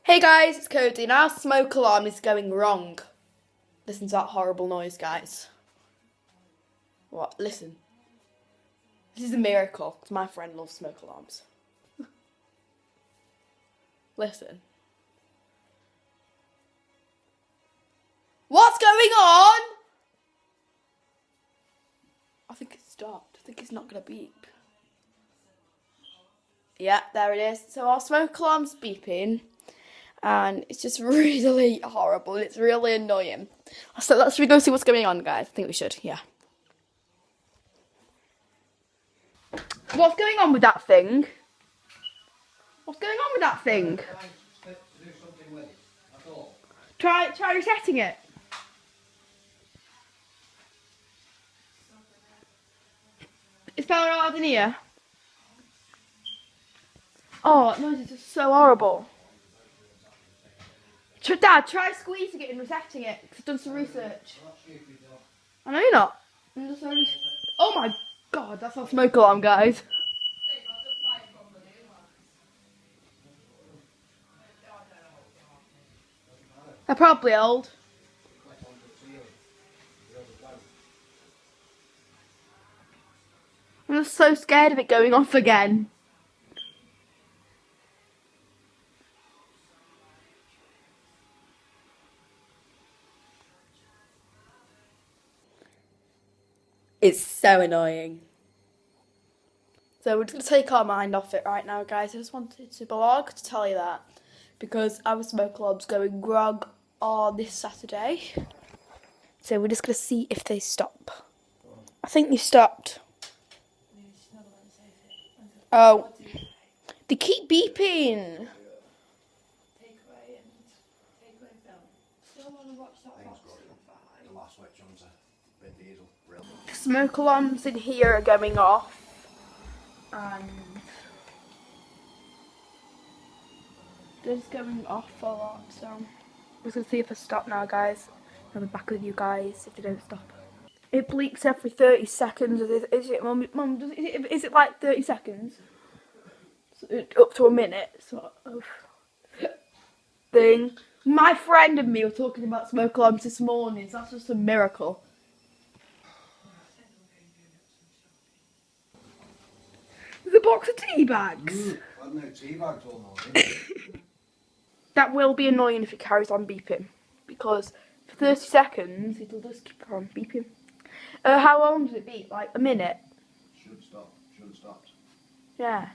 Hey guys, it's Cody and our smoke alarm is going wrong. Listen to that horrible noise, guys. What? Listen. This is a miracle, because my friend loves smoke alarms. Listen. What's going on? I think it stopped. I think it's not going to beep. Yeah, there it is. So our smoke alarm's beeping. And it's just really horrible. It's really annoying. So let's go see what's going on, guys. I think we should, yeah. What's going on with that thing? What's going on with that thing? Try resetting it. It's power out in here. Oh, that noise is just so horrible. Dad, try squeezing it and resetting it. Because I've done some research. I know you're not. Oh my god, that's our smoke alarm, guys. They're probably old. I'm just so scared of it going off again. It's so annoying. So we're just going to take our mind off it right now, guys. I just wanted to blog to tell you that. Because our smoke alarm's going grog on this Saturday. So we're just going to see if they stop. I think they stopped. Oh. They keep beeping. The smoke alarms in here are going off. And they're just going off a lot. So we're going to see if they stop now, guys. I'll be back with you guys if they don't stop. It bleeps every 30 seconds. Is it, Mum? Is it like 30 seconds? Up to a minute, sort of thing. My friend and me were talking about smoke alarms this morning, so that's just a miracle. There's a box of tea bags. I had no tea bags all morning. That will be annoying if it carries on beeping, because for 30 seconds it'll just keep on beeping. How long does it beep? Like a minute? Should stop. Should have stopped. Yeah.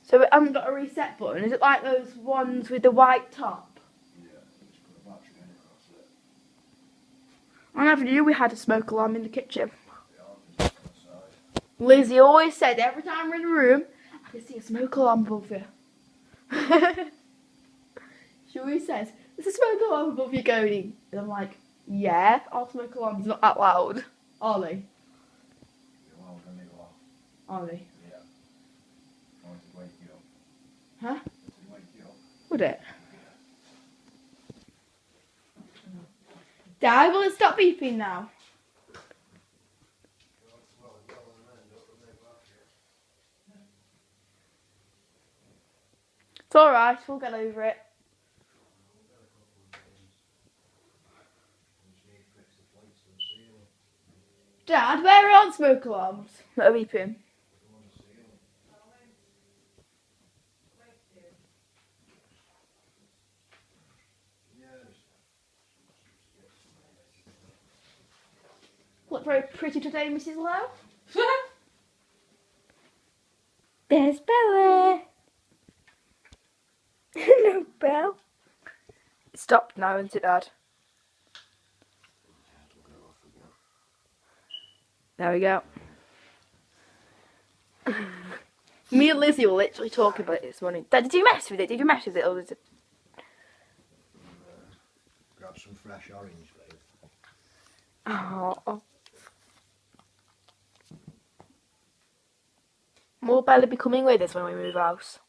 So it hasn't got a reset button. Is it like those ones with the white top? Yeah, just put a battery in across it. I never knew we had a smoke alarm in the kitchen. The arm is outside. Lizzie always said every time we're in the room, I can see a smoke alarm above you. She always says, there's a smoke alarm above you, Cody. And I'm like, yeah, our smoke alarm's not that loud. Are they? Well, then they go off. Are they? Yeah. I wanted to wake you up. Huh? I wanted to wake you up. Would it? Dad, will it stop beeping now? It's alright, we'll get over it. Dad, where are smoke alarms that are beeping? Look very pretty today, Mrs. Lowe. There's Bella. No, Belle. It stopped now, isn't it, Dad? There we go. Me and Lizzie were literally talking about it this morning. Dad, did you mess with it? Did you mess with it? Or was it... Grab some fresh orange, babe. Oh. Will Bella be coming with us when we move house?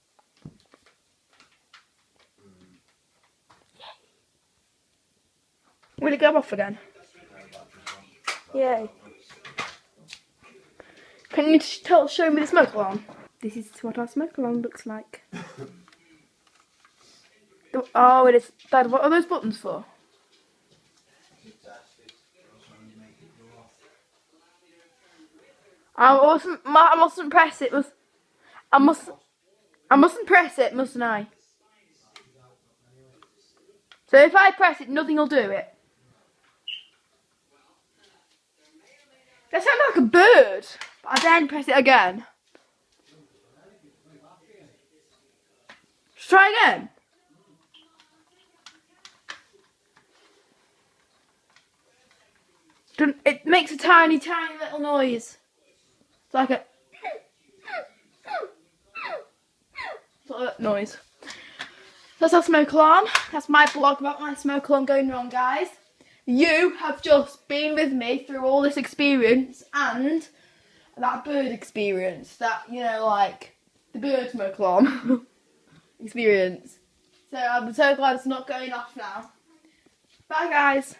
Will it go off again? Yay. Can you show me the smoke alarm? This is what our smoke alarm looks like. Oh, it is. Dad, what are those buttons for? To test it. That's when you make it go off. I mustn't press it. I mustn't press it, mustn't I? So if I press it, nothing will do it. That sounds like a bird. But I then press it again. Let's try again. It makes a tiny, tiny little noise. It's like a sort of noise. That's our smoke alarm. That's my blog about my smoke alarm going wrong, guys. You have just been with me through all this experience and that bird experience. That, you know, like the bird smoke alarm experience. So I'm so glad it's not going off now. Bye, guys.